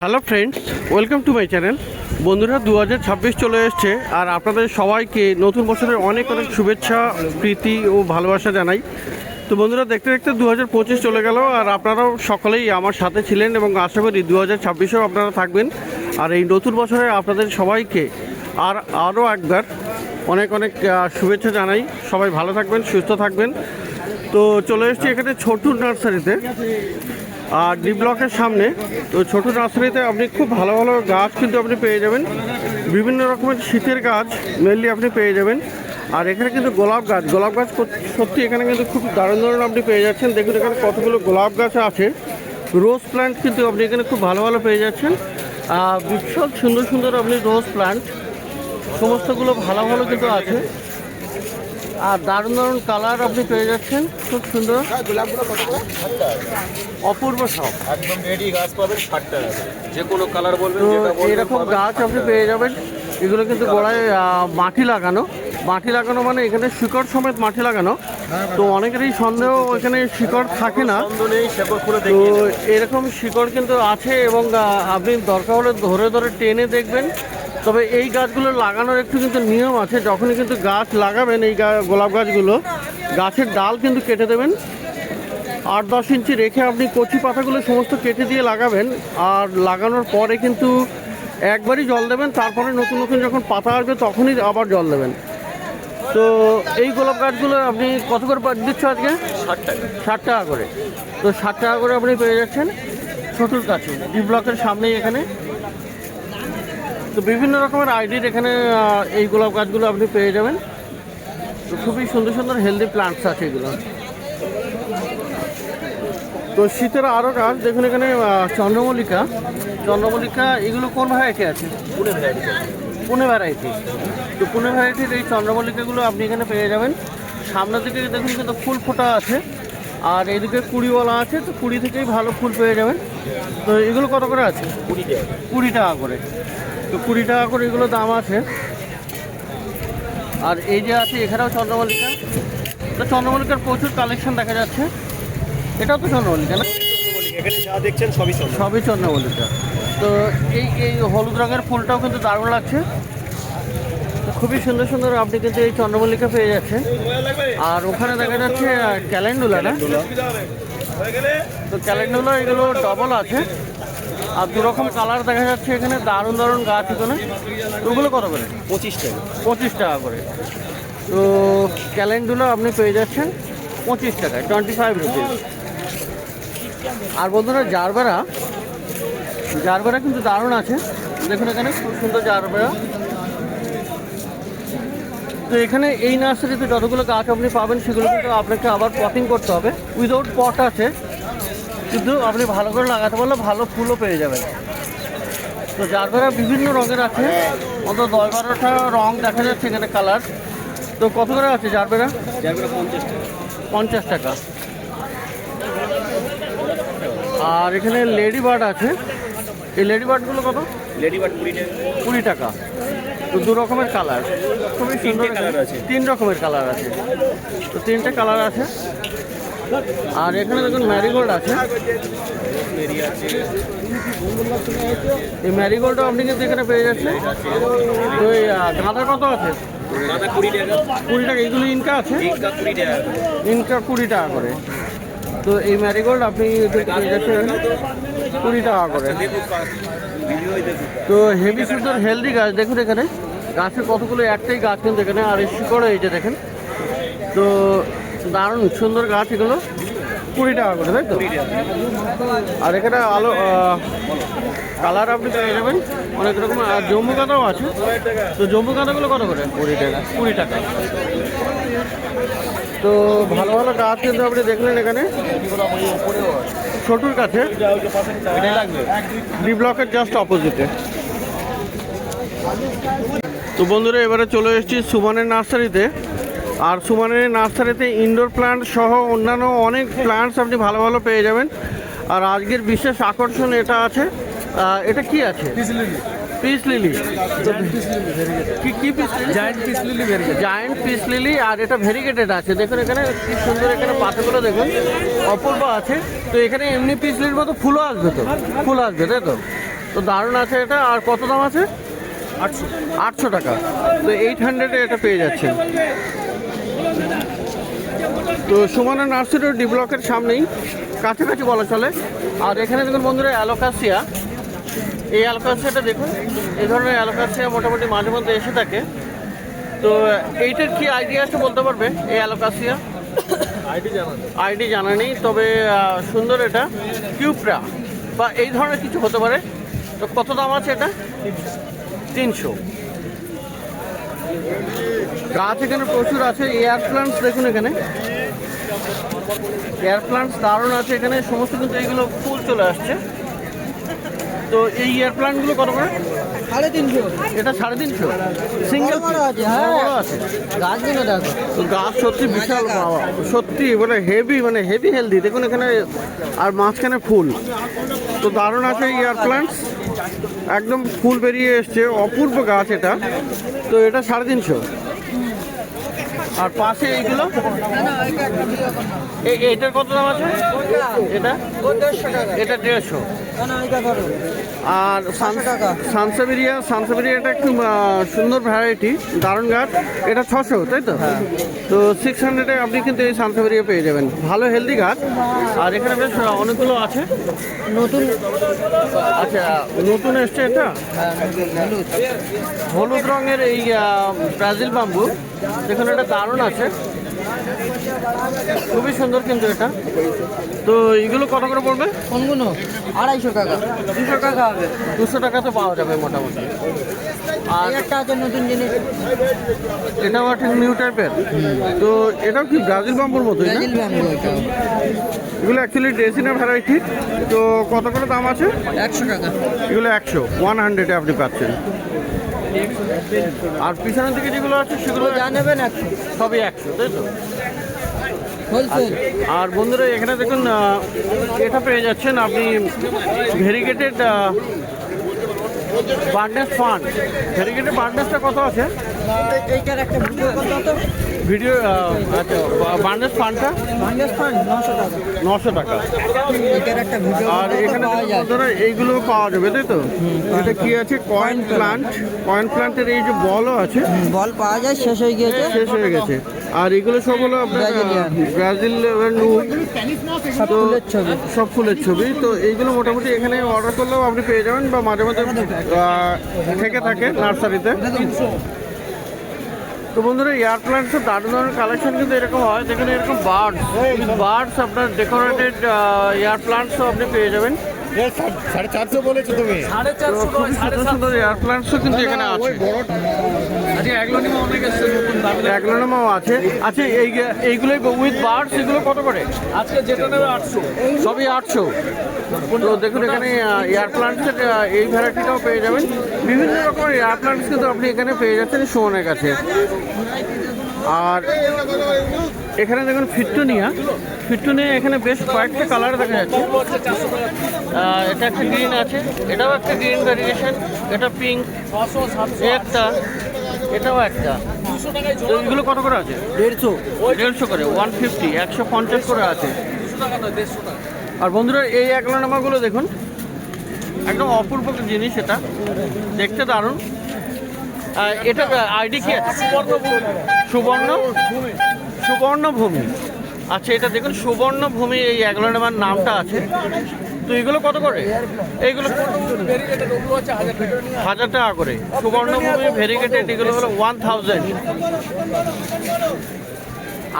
Hello friends, welcome to my channel. বন্ধুরা, 2026 চলে এসছে আর আপনাদের সবাইকে নতুন বছরের অনেক অনেক শুভেচ্ছা, প্রীতি ও ভালোবাসা জানাই। তো বন্ধুরা, দেখতে দেখতে 2025 চলে গেল আর আপনারাও সকলেই আমার সাথে ছিলেন এবং আশা করি 2026এও আপনারা থাকবেন। আর এই নতুন বছরে আপনাদের সবাইকে আরও একবার অনেক অনেক শুভেচ্ছা জানাই। সবাই ভালো থাকবেন, সুস্থ থাকবেন। তো চলে এসেছি এখানে ছোটু নার্সারিতে আর ডি ব্লকের সামনে। তো ছোটো নার্সারিতে আপনি খুব ভালো ভালো গাছ কিন্তু আপনি পেয়ে যাবেন, বিভিন্ন রকমের শীতের গাছ মেনলি আপনি পেয়ে যাবেন। আর এখানে কিন্তু গোলাপ গাছ সত্যি এখানে কিন্তু খুব দারুণ দারুণ আপনি পেয়ে যাচ্ছেন। দেখুন এখানে কতগুলো গোলাপ গাছ আছে, রোজ প্ল্যান্ট কিন্তু আপনি এখানে খুব ভালো ভালো পেয়ে যাচ্ছেন। ভীষণ সুন্দর সুন্দর আপনি রোজ প্ল্যান্ট সমস্তগুলো ভালো ভালো কিন্তু আছে। আর দারুণ দারুণ কালার আপনি পেয়ে যাচ্ছেন, খুব সুন্দর অপূর্ব সব একদম রেডি গাছ পাবেন 60 টাকা, যে কোনো কালার বলবেন। তো এরকম গাছ আপনি পেয়ে যাবেন। এগুলো কিন্তু গোড়ায় মাটি লাগানো মানে এখানে শিকড় সমেত মাটি লাগানো। তো অনেকেরই সন্দেহ এখানে শিকড় থাকে না, তো এরকম শিকড় কিন্তু আছে এবং আপনি দরকার হলে ধরে ধরে টেনে দেখবেন। তবে এই গাছগুলো লাগানোর একটু কিন্তু নিয়ম আছে। যখনই কিন্তু গাছ লাগাবেন এই গোলাপ গাছগুলো, গাছের ডাল কিন্তু কেটে দেবেন, 8-10 ইঞ্চি রেখে আপনি কচি পাতাগুলো সমস্ত কেটে দিয়ে লাগাবেন। আর লাগানোর পরে কিন্তু একবারই জল দেবেন, তারপরে নতুন নতুন যখন পাতা আসবে তখনই আবার জল দেবেন। তো এই গোলাপ গাছগুলো আপনি কত করে দিচ্ছ আজকে? 60 টাকা করে। তো 60 টাকা করে আপনি পেয়ে যাচ্ছেন ছোটোর কাছে, ডি ব্লকের সামনেই এখানে। তো বিভিন্ন রকমের আইডির এখানে এই গোলাপ গাছগুলো আপনি পেয়ে যাবেন। তো খুবই সুন্দর সুন্দর হেলদি প্লান্টস আছে এগুলো। তো শীতের আরও গাছ দেখুন এখানে চন্দ্রমল্লিকা এগুলো কোন ভ্যারাইটি আছে? পুনে ভ্যারাইটি। তো পুনে ভ্যারাইটির এই চন্দ্রমল্লিকাগুলো আপনি এখানে পেয়ে যাবেন। সামনের দিকে দেখুন কিন্তু ফুল ফোটা আছে, আর এদিকে কুড়িওয়ালা আছে। তো 20 থেকেই ভালো ফুল পেয়ে যাবেন। তো এগুলো কত করে আছে? 20 টাকা করে। তো 20 টাকা করে এগুলো দাম আছে। আর এই যে আছে এখানেও চন্দ্রমল্লিকা। তো চন্দ্রমল্লিকার প্রচুর কালেকশন দেখা যাচ্ছে। এটাও তো চন্দ্রমল্লিকা না? এখানে যা দেখছেন সবই চন্দ্রমল্লিকা। তো এই হলুদ রঙের ফুলটাও কিন্তু দারুণ লাগছে। খুবই সুন্দর সুন্দর আপনি কিন্তু এই চন্দ্রমল্লিকা পেয়ে যাচ্ছেন। আর ওখানে দেখা যাচ্ছে ক্যালেন্ডুলা না? তো ক্যালেন্ডুলা এগুলো ডবল আছে আর দুরকম কালার দেখা যাচ্ছে এখানে। দারুণ দারুণ গাছ এখানে। ওগুলো কত করে? 25 টাকা করে। তো ক্যালেন্ডুলা আপনি পেয়ে যাচ্ছেন 25 টাকায়, 25 রুপিস। আর বন্ধুরা, জারবেরা কিন্তু দারুণ আছে। দেখুন এখানে খুব সুন্দর জারবেরা। তো এখানে এই নার্সারিতে যতগুলো গাছ আপনি পাবেন সেগুলো কিন্তু আপনাকে আবার পটিং করতে হবে। উইদাউট পট আছে, কিন্তু আপনি ভালো করে লাগাতে পারলে ভালো ফুলও পেয়ে যাবেন। তো জারবেরা বিভিন্ন রঙের আছে, অন্তত 10-12টা রঙ দেখা যাচ্ছে এখানে কালার। তো কত করে আছে জারবেরা? 50 টাকা। আর এখানে লেডি বার্ড আছে। এই লেডি বার্ডগুলো কত? 20 টাকা। তো 2 রকমের কালার, খুবই সুন্দর। 3 রকমের কালার আছে। তো 3টে কালার আছে। আর এখানে দেখুন ম্যারিগোল্ড আছে। এই ম্যারিগোল্ডও আপনি কিন্তু এখানে পেয়ে যাচ্ছেন। তো এই গাঁদা কত আছে? 20 টাকা। এইগুলো ইনকা আছে, ইনকা 20 টাকা করে। তো এই ম্যারিগোল্ড আপনি পেয়ে যাচ্ছেন 20 টাকা করে। তো হেভি সুন্দর হেলদি গাছ দেখুন এখানে। গাছের কতগুলো একটাই গাছ কিন্তু এখানে। আর এই শিকড় এই যে দেখেন। তো দারুণ সুন্দর গাছ এগুলো, 20 টাকা করে, তাই তো? আর এখানে আলো কালার আপনি পেয়ে যাবেন অনেক রকম। আর জম্বু গাঁদাও আছে। তো জম্বু গাঁদাগুলো কত করে? 20 টাকা। তো ভালো ভালো গাছ কিন্তু আপনি দেখলেন এখানে ছোটুর কাছে, ডি ব্লকের জাস্ট অপোজিটে। তো বন্ধুরা, এবারে চলে এসেছি সুমনের নার্সারিতে। আর সুমনের নার্সারিতে ইনডোর প্ল্যান্ট সহ অন্যান্য অনেক প্ল্যান্টস আপনি ভালো ভালো পেয়ে যাবেন। আর আজকের বিশেষ আকর্ষণ এটা আছে। এটা কি আছে? Peace lily. কি peace lily? Giant peace lily. আর এটা ভেরিগেটেড আছে। দেখুন এখানে কি সুন্দর, এখানে পাতাগুলো দেখুন অপূর্ব আছে। তো এখানে এমনি পিস লিলির মতো ফুল আসবে, তাই তো? তো দারুণ আছে এটা। আর কত দাম আছে? 800 টাকা। তো 800-এ এটা পেয়ে যাচ্ছেন। তো সুমনা নার্সারি ডি ব্লকের সামনেই, কাছাকাছি বলা চলে। আর এখানে দেখুন বন্ধুরা অ্যালোকাসিয়া, এই অ্যালোকাসিয়াটা দেখুন, এই ধরনের অ্যালোকাসিয়া মোটামুটি মাঝে মধ্যে এসে থাকে। তো এইটার কি আইডিয়া আছে বলতে পারবে? এই অ্যালোকাসিয়া আইডি জানা নেই, তবে সুন্দর এটা কিউপ্রা বা এই ধরনের কিছু হতে পারে। তো কত দাম আছে এটা? 300। গাছ এখানে প্রচুর আছে। এয়ার প্লান্টস দেখুন, এখানে এয়ার প্লান্টস দারুণ আছে এখানে সমস্ত, কিন্তু এইগুলো ফুল চলে আসছে। তো এই এয়ার প্লান্টগুলো কত করে? 350। এটা 350 সিঙ্গেল আছে, হ্যাঁ আছে। গাছগুলো দেখো, তো গাছ সত্যি বিশাল, সত্যি মানে হেভি, মানে হেভি হেলদি দেখুন এখানে। আর মাঝখানে ফুল, তো দারুণ আছে এয়ার প্লান্টস, একদম ফুল বেরিয়ে এসছে, অপূর্ব গাছ এটা। তো এটা 350। আর পাশে এইগুলো, এইটার কত দাম আছে? এটা 150 টাকা। এটা 150। আর সানসাবেরিয়া এটা একটু সুন্দর ভ্যারাইটি, দারুণ গাছ। এটা 600, তাই তো? তো 600-এ আপনি কিন্তু এই সানসাবেরিয়া পেয়ে যাবেন, ভালো হেলদি গাছ। আর এখানে বেশ অনেকগুলো আছে নতুন। আচ্ছা, নতুন এসছে এটা হলুদ রঙের এই ব্রাজিল বাম্বু, দেখুন এটা দারুণ আছে, খুবই সুন্দর কিন্তু এটা। তো এইগুলো কত করে পড়বে? কোনগুলো? 250 টাকা। 200 টাকা হবে। 200 টাকা তো পাওয়া যাবে মোটামুটি। আর একটা আছে নতুন জিনিস, এটাও একটা নিউ টাইপের। তো এটাও কি ব্রাজিল বাম্বুর মতোই না? ব্রাজিল ব্যাম্বু এটা। এগুলো অ্যাকচুয়ালি ড্রেসিনা ভ্যারাইটি। তো কত করে দাম আছে? 100 টাকা। এগুলো 100-100-এ আপনি পাচ্ছেন। আর পিছনের দিকে যেগুলো আছে সেগুলো যা নেবেন 100। সবই 100, তাই তো? হোলসেল। আর বন্ধুরা এখানে দেখুন এটা পেয়ে যাচ্ছেন আপনি, ভেরিগেটেড বার্ডনেস ফান্ড। ভেরিগেটেড বার্ডনেসটা কত আছে? এইটার একটা ভিডিও কত হতো? ভিডিও আচ্ছা, বার্ডনেস ফান্ডটা 900 টাকা। এইটার একটা ভিডিও আর এখানে বন্ধুরা এইগুলো পাওয়া যাবে, তাই তো? এটা কি আছে? কয়েন প্লান্টের এই যে বলও আছে, বল পাওয়া যায়, শেষ হয়ে গিয়েছে। শেষ হয়ে গেছে। আর এগুলো সব হলো আপনার ব্রাজিল নুড, সব ফুলের ছবি। সব ফুলের ছবি। তো এইগুলো মোটামুটি এখানে অর্ডার করলেও আপনি পেয়ে যাবেন, বা মাঝে মাঝে থেকে থাকে নার্সারিতে। তো বন্ধুরা এয়ার প্লান্টসের দারুণ ধরনের কালেকশন কিন্তু এরকম হয়। দেখুন এরকম বার্ডস আপনার ডেকোরেটেড এয়ার প্লান্টসও আপনি পেয়ে যাবেন। 450 বলেছো তুমি? তো খুবই সুন্দর সুন্দর এয়ার প্লান্টসও কিন্তু এখানে আছে। অ্যাগ্লোনিমাও আছে। আচ্ছা, এইগুলো উইথ বার্ডস, এগুলো কত করে? আজকে যেটা নেবে 800। সবই 800। তো দেখুন এখানে এয়ার প্লান্টসের এই ভ্যারাইটিটাও পেয়ে যাবেন। বিভিন্ন রকমের এয়ার প্লান্টস কিন্তু আপনি এখানে পেয়ে যাচ্ছেন সুমনের কাছে। আর এখানে দেখুন ফিট্টুনিয়া এখানে বেশ কয়েকটা কালার দেখা যাচ্ছে। এটা একটা গ্রিন আছে, এটাও একটা গ্রিন ভ্যারিয়েশন, এটা পিঙ্ক একটা, এটাও একটা। তো এগুলো কত করে আছে? 150 করে, 150, 150 করে আছে। আর বন্ধুরা এই অ্যাগ্লোনিমাগুলো দেখুন, একদম অপূর্ব জিনিস, এটা দেখতে দারুণ। এটা আইডি কি আছে? সুবর্ণভূমি। আচ্ছা, এটা দেখুন সুবর্ণভূমি, এই অ্যাগ্লোনিমার নামটা আছে। তো এগুলো কত করে? এইগুলো 1000 টাকা করে। সুবর্ণভূমি ভেরিগেটেড, এগুলো হলো 1000।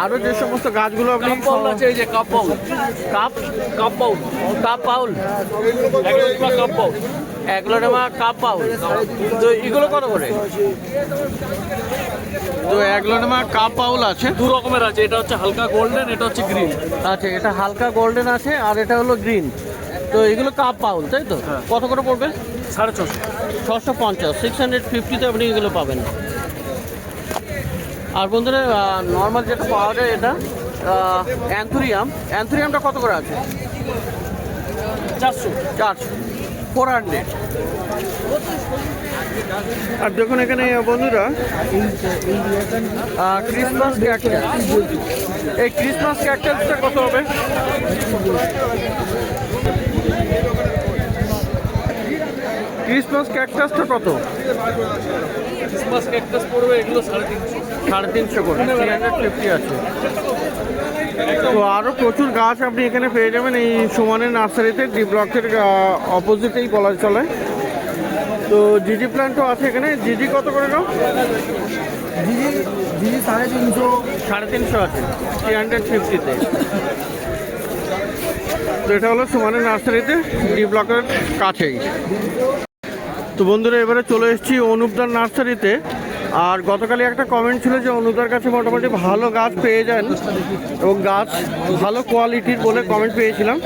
আরও যে সমস্ত গাছগুলো আপনি আছে এই যে cup bowl. Aglaonema cup bowl. তো এগুলো কত করে? তো অ্যাগ্লোনিমা কাপ পাউল আছে, দু রকমের আছে, এটা হচ্ছে হালকা গোল্ডেন, এটা হচ্ছে গ্রিন। আচ্ছা, এটা হালকা গোল্ডেন আছে আর এটা হলো গ্রিন। তো এগুলো কাপ পাউল, তাই তো? কত করে পড়বে? 650। 650, 650-তে আপনি এগুলো পাবেন। আর বন্ধুরা নর্মাল যেটা পাওয়া যায় এটা অ্যান্থুরিয়ামটা কত করে আছে? 400 আর দেখুন এখানে বন্ধুরা ক্রিসমাস ক্যাকটাস। এই ক্রিসমাস ক্যাকটাসটা কত হবে? ক্রিসমাস ক্যাকটাসটা কত? ক্রিসমাস ক্যাকটাস পড়বে এগুলো 350। 350 করে, 350 আছে। তো আরও প্রচুর গাছ আপনি এখানে পেয়ে যাবেন এই সুমনের নার্সারিতে, ডি ব্লকের অপোজিটেই বলা চলে। তো জিজি প্ল্যান্টও আছে এখানে। জিজি কত করে নাও? দিদি 350। 350 আছে, 350-তে। তো এটা হলো সুমনের নার্সারিতে, ডি ব্লকের কাছেই। তো বন্ধুরা এবারে চলে এসেছি অনুপদার নার্সারিতে। আর গতকালই একটা কমেন্ট ছিল যে অনুপদার কাছে মোটামুটি ভালো গাছ পেয়ে যান এবং গাছ ভালো কোয়ালিটির বলে কমেন্ট পেয়েছিলাম।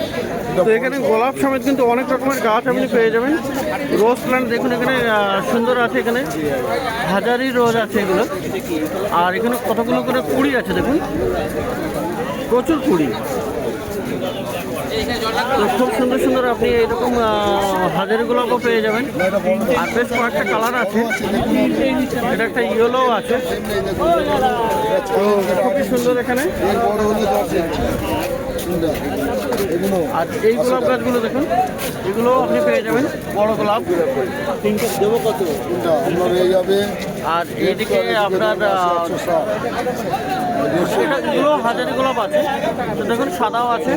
তো এখানে গোলাপ সমেত কিন্তু অনেক রকমের গাছ আপনি পেয়ে যাবেন। রোজ প্ল্যান্ট দেখুন এখানে সুন্দর আছে, এখানে হাজারি রোজ আছে এগুলো। আর এখানে কতগুলো করে কুড়ি আছে দেখুন, প্রচুর কুড়ি। তো খুব সুন্দর সুন্দর আপনি এরকম হাজারি গোলাপও পেয়ে যাবেন। আর বেশ কয়েকটা কালার আছে, এটা একটা ইয়েলো আছে। তো খুবই সুন্দর এখানে। আর এই গোলাপ গাছগুলো দেখুন, এগুলো আপনি পেয়ে যাবেন বড় গোলাপ। দেবো কত? আর এইদিকে আপনার এগুলো হাজারি গোলাপ আছে। তো দেখুন সাদাও আছে,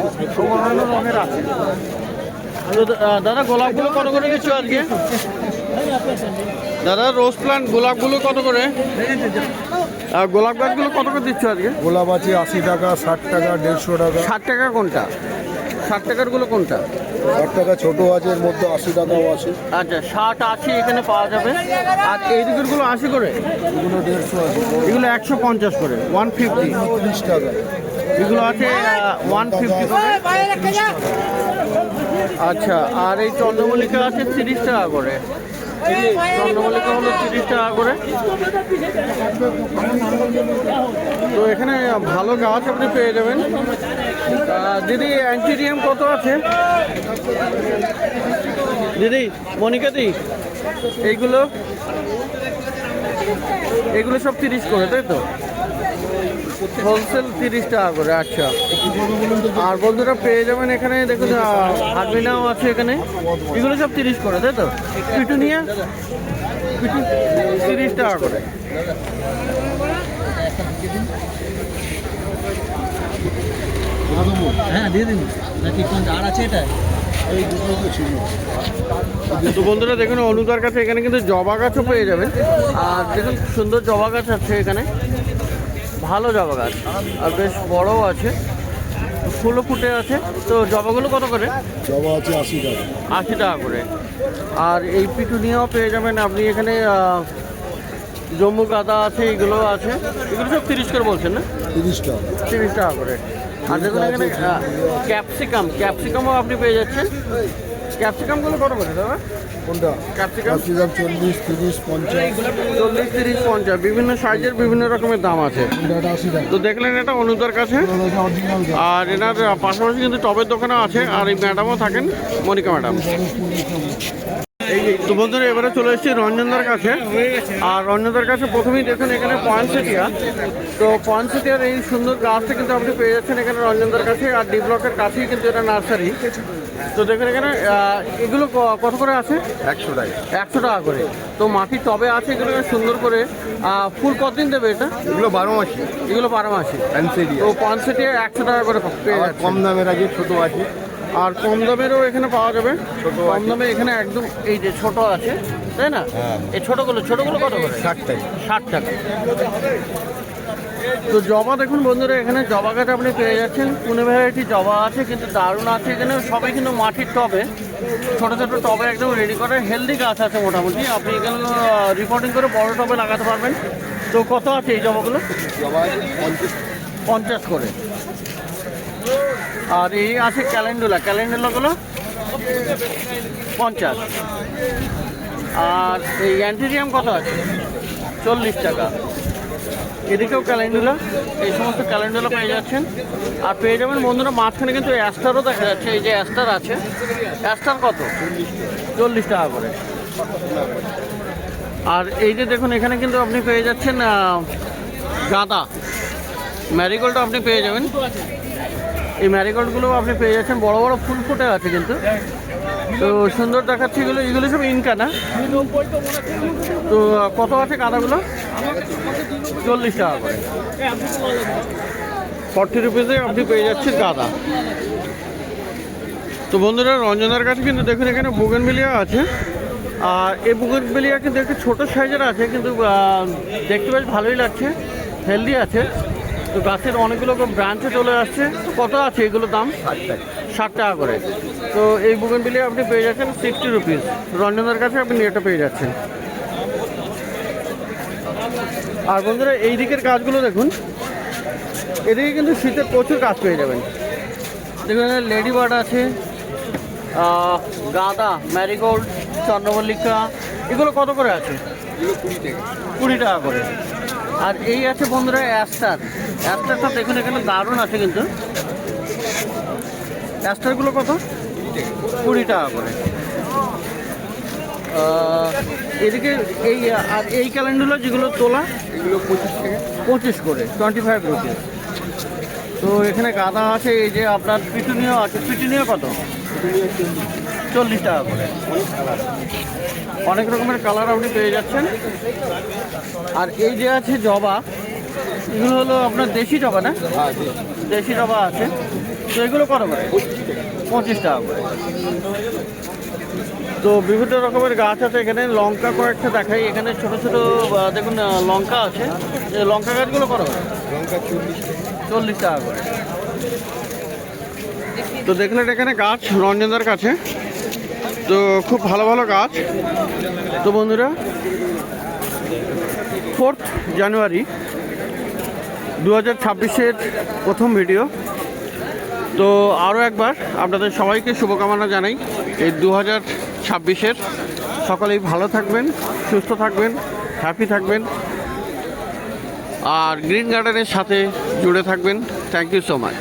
অন্যান্য রঙের আছে। তো দাদা গোলাপগুলো কত করে দিচ্ছ আজকে? দাদা রোজ প্ল্যান্ট গোলাপগুলো কত করে? গোলাপ গাছগুলো কত করে দিচ্ছ আজকে? গোলাপ আছে 80 টাকা, 60 টাকা, 150 টাকা। 60 টাকা কোনটা? 60 টাকারগুলো কোনটা? 60 টাকা ছোট আছে, এর মধ্যে 80 টাকাও আছে। আচ্ছা 60-80 এখানে পাওয়া যাবে। আর এই দিকেরগুলো 80 করে, এগুলো 150 আছে, এগুলো 150 করে, 150। 30 টাকা। এগুলো আছে 150 করে। আচ্ছা আর এই চন্দ্রমল্লিকা আছে 30 টাকা করে। চন্দ্রমল্লিকা হলো 30 টাকা করে। তো এখানে ভালো গাছ আপনি পেয়ে যাবেন। দিদি অ্যান্টিরিয়াম কত আছে? দিদি মনিকাদি এইগুলো এগুলো সব 30 করে, তাই তো? হোলসেল 30 টাকা করে। আচ্ছা আর বন্ধুরা পেয়ে যাবেন এখানে দেখুন হারমিনাও আছে এখানে, এগুলো সব 30 করে, তাই তো? পিটুনিয়া 30 টাকা করে। হ্যাঁ দিয়ে দিন নাকি আর আছে এটা? তো বন্ধুরা দেখুন অনুদার কাছে এখানে কিন্তু জবা গাছও পেয়ে যাবেন। আর দেখুন সুন্দর জবা গাছ আছে এখানে, ভালো জবা গাছ আর বেশ বড়ও আছে, ফুলও ফুটে আছে। তো জবাগুলো কত করে? জবা আছে 80 টাকা। 80 টাকা করে। আর এই পিটুনিয়াও পেয়ে যাবেন আপনি এখানে। জম্মু গাঁদা আছে, এগুলো আছে, এগুলো সব 30 করে বলছেন না? 30 টাকা। 30 টাকা করে। আর দেখুন এখানে ক্যাপসিকামও আপনি পেয়ে যাচ্ছেন। ক্যাপসিকামগুলো কত করে দাদা? কোনটা? ক্যাপসিকাম 40, 30, 50। 40, 30, 50 বিভিন্ন সাইজের বিভিন্ন রকমের দাম আছে। কোনটা 80 টাকা। তো দেখলেন এটা অনুদার কাছে। অরিজিনাল। আর এনার পাশাপাশি কিন্তু টবের দোকানও আছে। আর এই ম্যাডামও থাকেন, মনিকা ম্যাডাম। তো বন্ধুরা এবারে চলে এসেছি রঞ্জনদার কাছে। আর রঞ্জনদার কাছে প্রথমেই দেখুন এখানে পয়েন্টসেটিয়া। তো পয়েন্টসেটিয়ার এই সুন্দর গাছটা কিন্তু আপনি পেয়ে যাচ্ছেন এখানে রঞ্জনদার কাছে। আর ডি ব্লকের কাছেই কিন্তু এটা নার্সারি। তো দেখুন এখানে এগুলো কত করে আছে? 100 টাকা। 100 টাকা করে। তো মাটির টবে আছে এগুলো সুন্দর করে। ফুল কতদিন দেবে এটা? এগুলো 12 মাসি। এগুলো 12 মাসি। প্যান্সেরিয়া। তো পয়েন্টসেটিয়া 100 টাকা করে পেয়ে যাচ্ছে। কম দামের আছে, ছোট আছে। আর কম দামেরও এখানে পাওয়া যাবে। কম দামে এখানে একদম এই যে ছোট আছে, তাই না? এই ছোটগুলো কত করে? 60 টাকা। 60 টাকা। তো জবা দেখুন বন্ধুরা এখানে জবা গাছ আপনি পেয়ে যাচ্ছেন। পুনে ভ্যারাইটি জবা আছে, কিন্তু দারুণ আছে এখানে। সবাই কিন্তু মাটির টবে, ছোটো ছোটো টবে একদম রেডি করে হেলদি গাছ আছে মোটামুটি। আপনি এখানে রিপোর্টিং করে বড় টবে লাগাতে পারবেন। তো কত আছে এই জবাগুলো? জবা 50 করে। আর এই আছে ক্যালেন্ডুলাগুলো 50। আর এই অ্যান্টিরিয়াম কত আছে? 40 টাকা। এদিকেও ক্যালেন্ডুলা, এই সমস্ত ক্যালেন্ডুলা পেয়ে যাচ্ছেন। আর পেয়ে যাবেন বন্ধুরা মাঝখানে কিন্তু অ্যাস্টারও দেখা যাচ্ছে। এই যে অ্যাস্টার আছে, অ্যাস্টার কত? 40 টাকা করে। আর এই যে দেখুন এখানে কিন্তু আপনি পেয়ে যাচ্ছেন গাঁদা, ম্যারিগোল্ডও আপনি পেয়ে যাবেন। এই ম্যারিগোল্ডগুলো আপনি পেয়ে যাচ্ছেন, বড় বড় ফুল ফুটে আছে কিন্তু। তো সুন্দর দেখাচ্ছে এগুলো, এগুলো সব ইনকা না? তো কত আছে গাঁদাগুলো? 40 টাকা করে। 40 রুপিসে আপনি পেয়ে যাচ্ছেন গাঁদা। তো বন্ধুরা, রঞ্জনার কাছে কিন্তু দেখুন এখানে বুগেনভিলিয়া আছে। আর এই বুগেনভিলিয়া কিন্তু একটু ছোটো সাইজের আছে, কিন্তু দেখতে বেশ ভালোই লাগছে, হেলদি আছে। তো গাছের অনেকগুলো ব্রাঞ্চে চলে আসছে। তো কত আছে এগুলোর দাম? 60 টাকা করে। তো এই বুগেনভিলিয়া আপনি পেয়ে যাচ্ছেন 60 রুপিস। রঞ্জনার কাছে আপনি এটা পেয়ে যাচ্ছেন। আর বন্ধুরা, এই দিকের গাছগুলো দেখুন, এদিকে কিন্তু শীতের প্রচুর গাছ পেয়ে যাবেন। দেখুন লেডি বার্ড আছে, গাঁদা, ম্যারিগোল্ড, চন্দ্রমল্লিকা, এগুলো কত করে আছে? 20 টাকা করে। আর এই আছে বন্ধুরা অ্যাস্টার। অ্যাস্টারটা দেখুন এখানে দারুণ আছে কিন্তু। অ্যাস্টারগুলো কত? 20 টাকা করে। এদিকে এই আর এই ক্যালেন্ডুলা যেগুলো তোলা, এগুলো 25 করে 25 রুপিস। তো এখানে গাঁদা আছে, এই যে আপনার পিটুনিয়া আছে। পিটুনিয়া কত? 40 টাকা করে। অনেক রকমের কালার আপনি পেয়ে যাচ্ছেন। আর এই যে আছে জবা, এগুলো হলো আপনার দেশি জবা না? দেশি জবা আছে। তো এগুলো কত করে? 25 টাকা করে। তো বিভিন্ন রকমের গাছ আছে এখানে। লঙ্কা কয়েকটা দেখাই, এখানে ছোট ছোট দেখুন লঙ্কা আছে। এই লঙ্কা গাছগুলো কত করে? লঙ্কা 40 টাকা করে। তো দেখলেন এখানে গাছ রঞ্জনদার কাছে, তো খুব ভালো ভালো গাছ। তো বন্ধুরা, 4 জানুয়ারি 2026-এর প্রথম ভিডিও। তো আরও একবার আপনাদের সবাইকে শুভকামনা জানাই এই 2026-এর। সকলেই ভালো থাকবেন, সুস্থ থাকবেন, হ্যাপি থাকবেন, আর গ্রিন গার্ডেনের সাথে জুড়ে থাকবেন। Thank you so much.